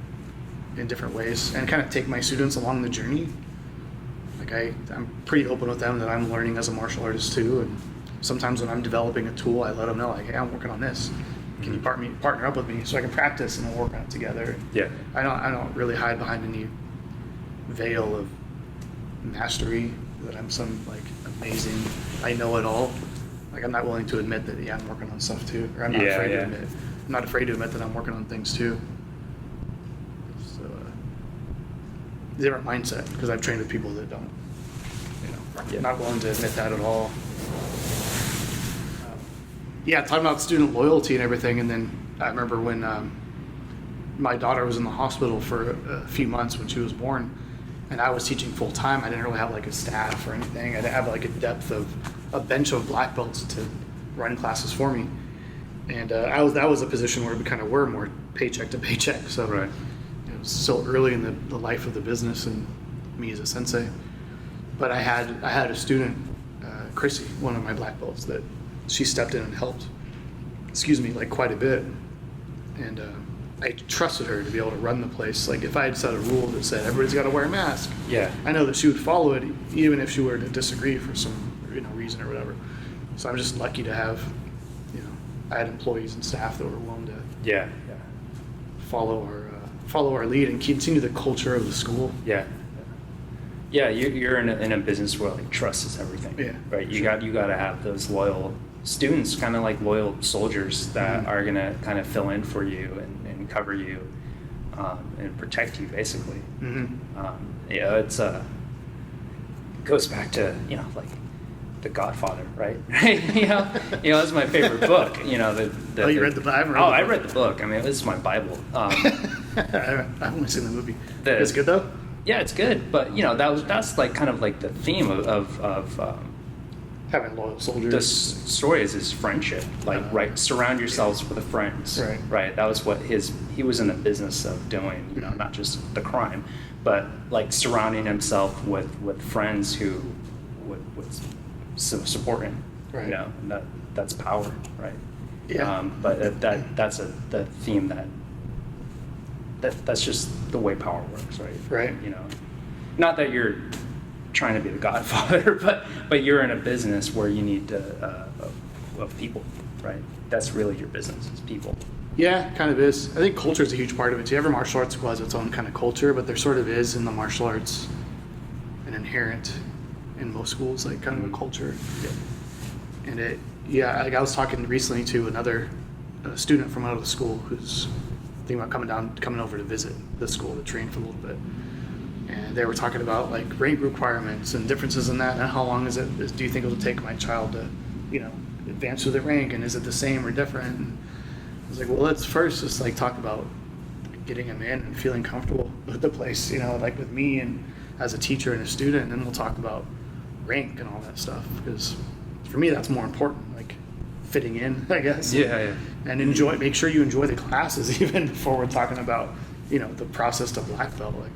in different ways and kind of take my students along the journey. Like I'm pretty open with them that I'm learning as a martial artist too, and sometimes when I'm developing a tool, I let them know, like, hey, I'm working on this. Can you partner up with me so I can practice and we'll work on it together? Yeah. I don't really hide behind any veil of mastery that I'm some like amazing, I know it all. Like I'm not willing to admit that I'm working on stuff too, or I'm not afraid to admit. I'm not afraid to admit that I'm working on things too. So different mindset, because I've trained with people that don't, not willing to admit that at all. Talking about student loyalty and everything, and then I remember when my daughter was in the hospital for a few months when she was born, and I was teaching full time. I didn't really have like a staff or anything. I didn't have like a depth of a bench of black belts to run classes for me. And that was a position where we kind of were more paycheck to paycheck. So Right. it was so early in the life of the business and me as a sensei. But I had a student, Chrissy, one of my black belts, that she stepped in and helped, like quite a bit. And I trusted her to be able to run the place. Like if I had set a rule that said everybody's got to wear a mask, Yeah. I know that she would follow it, even if she were to disagree for some reason or whatever. So I'm just lucky to have, I had employees and staff that were willing to Yeah. follow our lead and continue the culture of the school. Yeah. Yeah, you're in a business where like trust is everything. Yeah, Right. You sure. got to have those loyal students, kind of like loyal soldiers that are gonna kind of fill in for you and cover you, and protect you basically. It's goes back to like The Godfather, right? That's my favorite book. Oh, you read the Bible? I read the book. I mean, this is my Bible. I've only seen the movie. The- It's good though. Yeah, it's good, but that's like kind of like the theme of Having loyal soldiers. the story is friendship. Like, right, surround yourselves with friends. Right. Right. That was what he was in the business of doing. Not just the crime, but like surrounding himself with friends who would support him. Right. And that's power. Right. Yeah. But that's the theme that's just the way power works, right? Right. Not that you're trying to be the Godfather, but you're in a business where you need of people, right? That's really your business, is people. Yeah, kind of is. I think culture is a huge part of it too. Every martial arts school has its own kind of culture, but there sort of is in the martial arts an inherent in most schools, like kind of a culture. Yeah. And like I was talking recently to another student from out of the school who's thinking about coming over to visit the school to train for a little bit. And they were talking about like rank requirements and differences in that, and how long do you think it'll take my child to, advance through the rank, and is it the same or different? And I was like, well, let's first just like talk about getting him in and feeling comfortable with the place, like with me and as a teacher and a student, and then we'll talk about rank and all that stuff, because for me that's more important, like fitting in, I guess. Yeah. And make sure you enjoy the classes even before we're talking about, the process to black belt. Like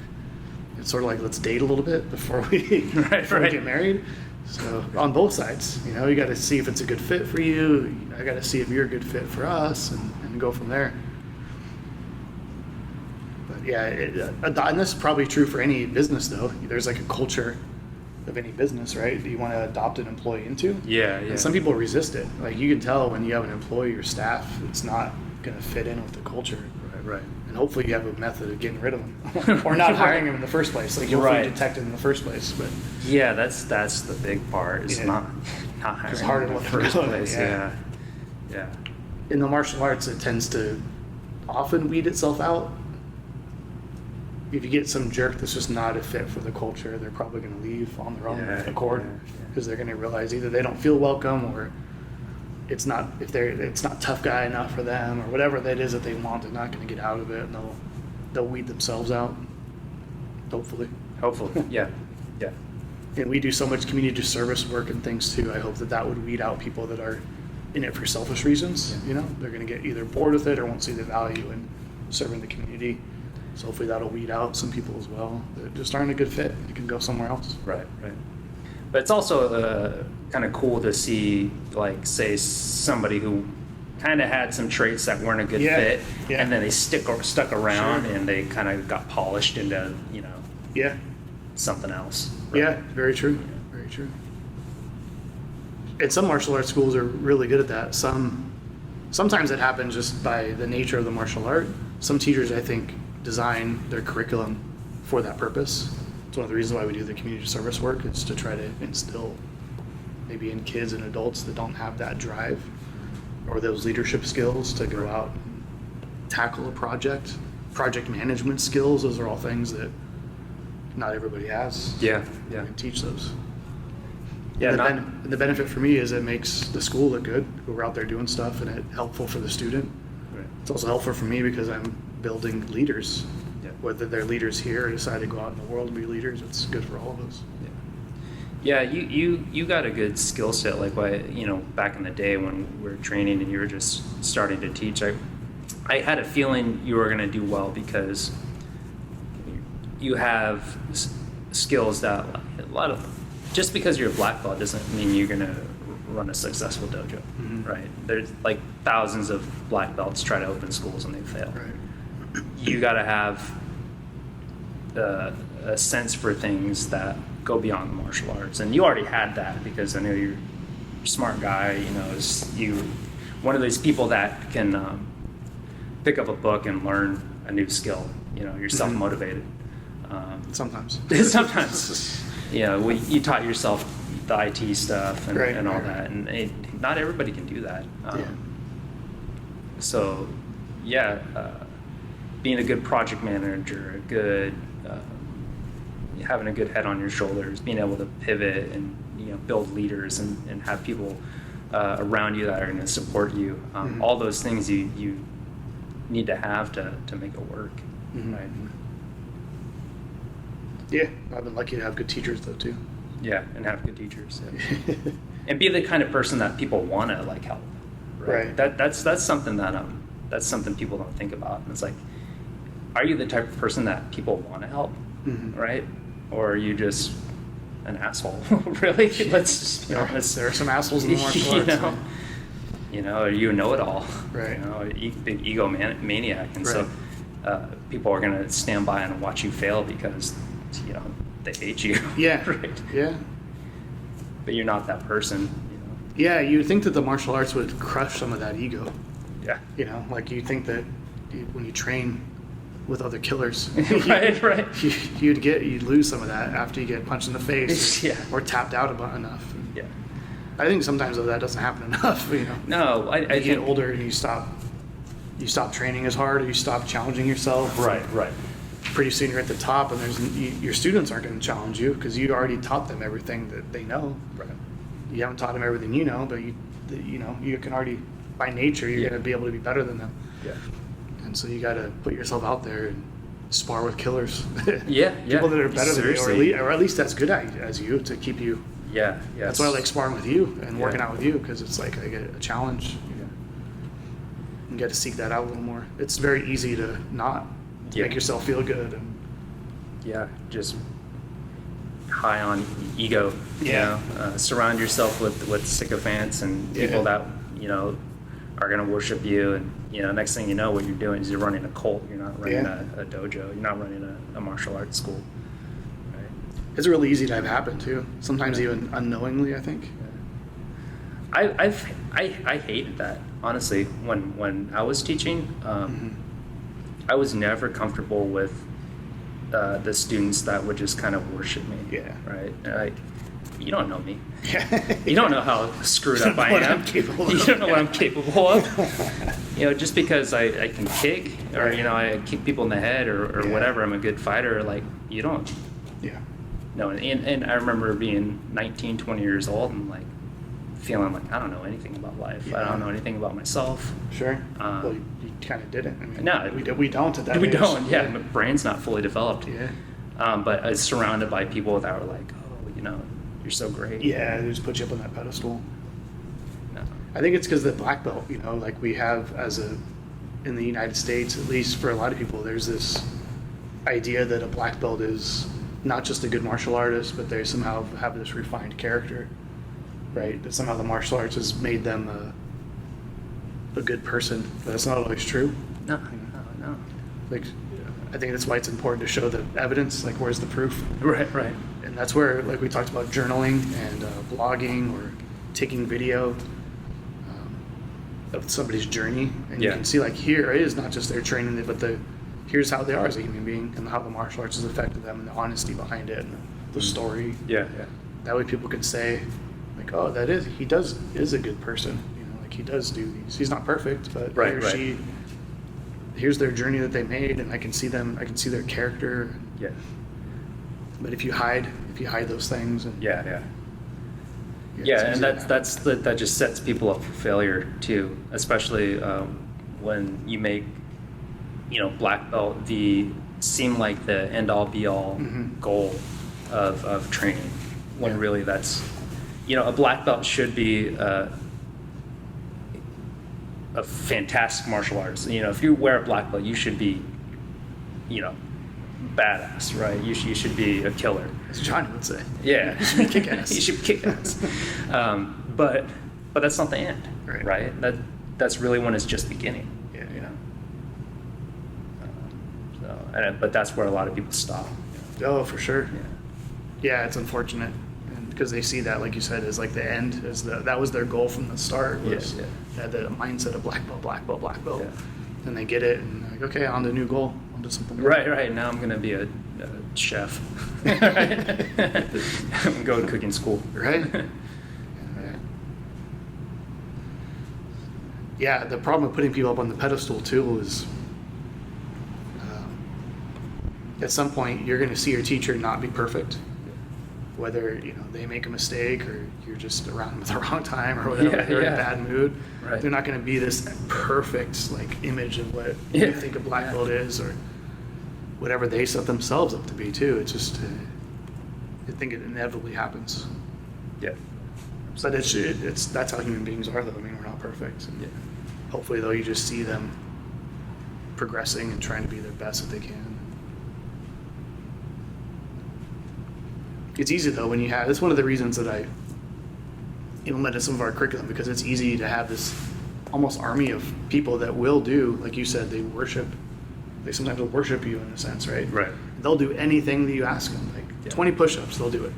it's sort of like, let's date a little bit before we get married. So on both sides, you got to see if it's a good fit for you. I got to see if you're a good fit for us, and go from there. But yeah, and this is probably true for any business though. There's like a culture of any business, right? That you want to adopt an employee into. Yeah. And some people resist it. Like you can tell when you have an employee or staff, it's not going to fit in with the culture. Right. And hopefully you have a method of getting rid of them, or not hiring them in the first place. Like you'll detect it in the first place. But yeah, that's the big part. Is not hiring it's hard in to the let first them go. place. Yeah. In the martial arts, it tends to often weed itself out. If you get some jerk that's just not a fit for the culture, they're probably going to leave on their own accord, because they're going to realize either they don't feel welcome, or it's not tough guy enough for them, or whatever that is that they want. They're not going to get out of it, and they'll weed themselves out. Hopefully, yeah. And we do so much community service work and things too. I hope that would weed out people that are in it for selfish reasons. They're going to get either bored with it or won't see the value in serving the community. So hopefully that'll weed out some people as well that just aren't a good fit. You can go somewhere else. Right. But it's also kind of cool to see, like, say, somebody who kind of had some traits that weren't a good fit, and then they stuck around, and they kind of got polished into, something else. Right? Yeah, very true. Very true. And some martial arts schools are really good at that. Sometimes it happens just by the nature of the martial art. Some teachers, I think, design their curriculum for that purpose. It's one of the reasons why we do the community service work, is to try to instill maybe in kids and adults that don't have that drive or those leadership skills to go out and tackle a project management skills. Those are all things that not everybody has. Yeah. You can teach those. Yeah. And the benefit for me is it makes the school look good. We're out there doing stuff, and it's helpful for the student. Right. It's also helpful for me because I'm building leaders. Yeah. whether they're leaders here or decide to go out in the world and be leaders, it's good for all of us. Yeah, you got a good skill set. Like, back in the day when we were training and you were just starting to teach, I had a feeling you were going to do well because you have skills that just because you're a black belt doesn't mean you're going to run a successful dojo, right? There's like thousands of black belts try to open schools and they fail. Right. You got to have a sense for things that go beyond the martial arts, and you already had that because I know you're a smart guy. One of those people that can pick up a book and learn a new skill. You're self-motivated. Sometimes. Sometimes. You taught yourself the IT stuff and all that, and not everybody can do that. So, being a good project manager, having a good head on your shoulders, being able to pivot and build leaders and have people around you that are going to support you. All those things you need to have to make it work, right? Yeah, I've been lucky to have good teachers though too. Yeah, and have good teachers. Yeah. And be the kind of person that people want to help. Right. That's something that's something people don't think about. And it's like, are you the type of person that people want to help, right? Or are you just an asshole? Really? There are some assholes in the martial arts. Are you a know-it-all? Right. Big ego maniac, and so people are going to stand by and watch you fail because they hate you. Yeah. Right. Yeah. But you're not that person. Yeah, you would think that the martial arts would crush some of that ego. Yeah. Like you think that when you train with other killers, right. You'd lose some of that after you get punched in the face or tapped out enough. Yeah. I think sometimes though that doesn't happen enough. No, I you think get older and you stop training as hard, or you stop challenging yourself. Right. Pretty soon you're at the top, and your students aren't going to challenge you because you already taught them everything that they know. Right. You haven't taught them everything you know, but you can already, by nature, you're going to be able to be better than them. Yeah. And so you got to put yourself out there and spar with killers. Yeah. People that are better Seriously. than you, or at least as good as you, to keep you. Yeah. That's why I like sparring with you and working out with you, because it's like I get a challenge. You get to seek that out a little more. It's very easy to not make yourself feel good. And just high on ego. Surround yourself with sycophants and people that are going to worship you, and next thing you know, what you're doing is you're running a cult. You're not running a dojo. You're not running a martial arts school. Right? It's really easy to have happen too. Sometimes even unknowingly, I think. I hated that, honestly. When I was teaching, I was never comfortable with the students that would just kind of worship me. Yeah. Right. You don't know me. Yeah. You don't know how screwed up I am. You don't know what I'm capable of. Just because I can kick, or I kick people in the head, or whatever. I'm a good fighter. Like, you don't. Yeah. No, and I remember being 19, 20 years old and feeling like I don't know anything about life. I don't know anything about myself. Sure. Well, you kind of didn't. I mean, no, we don't at that age. We don't. Yeah, my brain's not fully developed. Yeah. But I was surrounded by people that were like, you're so great. Yeah, they just put you up on that pedestal. No. I think it's because the black belt, like we have in the United States, at least for a lot of people, there's this idea that a black belt is not just a good martial artist, but they somehow have this refined character, right? That somehow the martial arts has made them a good person. But that's not always true. No. Like, I think that's why it's important to show the evidence. Like, where's the proof? Right. And that's where, like we talked about, journaling and blogging or taking video of somebody's journey, and you can see here it is not just their training, but here's how they are as a human being, and how the martial arts has affected them, and the honesty behind it, and the story. Yeah. That way people can say, like, oh, he is a good person. Like he does do these. He's not perfect, but he or she. Here's their journey that they made, and I can see them. I can see their character. Yeah. But if you hide those things, and and that just sets people up for failure too, especially when you make black belt the seem like the end-all be-all goal of training, when really that's, a black belt should be a fantastic martial artist. If you wear a black belt, you should be, badass, right? You should be a killer. As Johnny would say. Yeah. You should be kick-ass. You should be kick-ass. But that's not the end, right? That's really when it's just beginning. Yeah. But that's where a lot of people stop. Oh, for sure. Yeah. Yeah, it's unfortunate, and because they see that, like you said, as like the end, that was their goal from the start. Was Yeah. They had the mindset of black belt, black belt, black belt, Yeah. and they get it, and they're like, okay, on to new goal, on to something. New. Right. Now I'm gonna be a chef. Right? I'm going to cooking school. Right. Yeah, the problem with putting people up on the pedestal too is at some point you're going to see your teacher not be perfect, whether they make a mistake or you're just around them at the wrong time or whatever. They're in a bad mood. Right. They're not going to be this perfect image of what you think a black belt is or whatever they set themselves up to be too. It's just I think it inevitably happens. Yeah. But it's that's how human beings are, though. I mean, we're not perfect. And hopefully, though, you just see them progressing and trying to be their best that they can. It's easy, though, when you have... That's one of the reasons that I implemented some of our curriculum, because it's easy to have this almost army of people that will do, like you said, they sometimes will worship you in a sense, right? Right. They'll do anything that you ask them. 20 push-ups, they'll do it.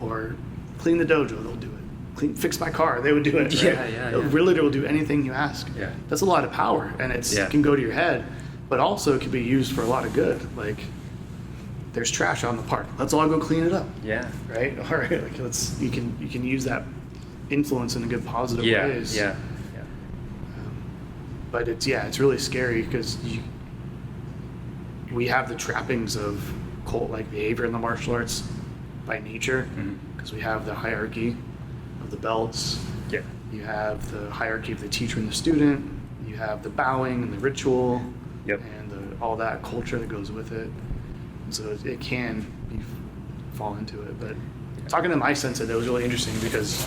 Or clean the dojo, they'll do it. Fix my car, they would do it. Right? Really, they will do anything you ask. Yeah. That's a lot of power, and it can go to your head, but also it can be used for a lot of good. Like, there's trash on the park. Let's all go clean it up. Yeah. Right. All right. You can use that influence in a good positive ways. Yeah. But it's really scary because we have the trappings of cult-like behavior in the martial arts by nature, because we have the hierarchy of the belts. Yeah. You have the hierarchy of the teacher and the student. You have the bowing and the ritual. Yep. And all that culture that goes with it. And so it can fall into it. But talking to my sensei, that was really interesting because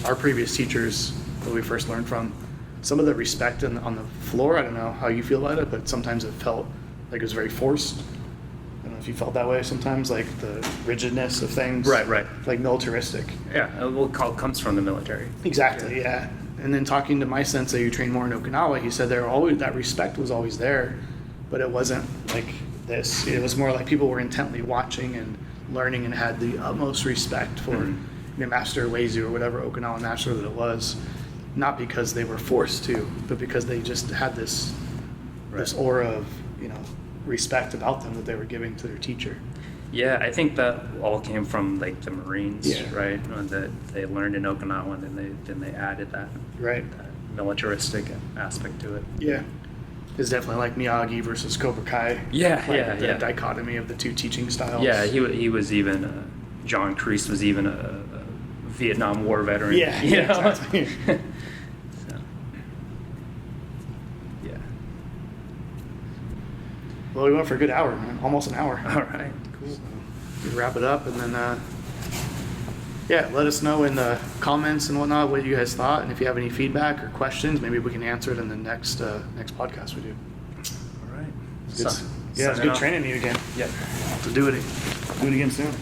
our previous teachers that we first learned from, some of the respect on the floor, I don't know how you feel about it, but sometimes it felt like it was very forced. I don't know if you felt that way sometimes, like the rigidness of things. Right. Like militaristic. Yeah, comes from the military. Exactly, yeah. And then talking to my sensei who trained more in Okinawa, he said that respect was always there, but it wasn't like this. It was more like people were intently watching and learning and had the utmost respect for Master Uezu or whatever Okinawan master that it was, not because they were forced to, but because they just had this aura of respect about them that they were giving to their teacher. Yeah, I think that all came from the Marines, right? That they learned in Okinawa, and then they added that that militaristic aspect to it. Yeah, it's definitely like Miyagi versus Cobra Kai. The dichotomy of the two teaching styles. Yeah, he was even John Kreese was even a Vietnam War veteran. Yeah, exactly. Well, we went for a good hour, man. Almost an hour. All right, cool. So we wrap it up, and then let us know in the comments and whatnot what you guys thought, and if you have any feedback or questions, maybe we can answer it in the next podcast we do. All right. It's good training you again. Yep. To do it again soon.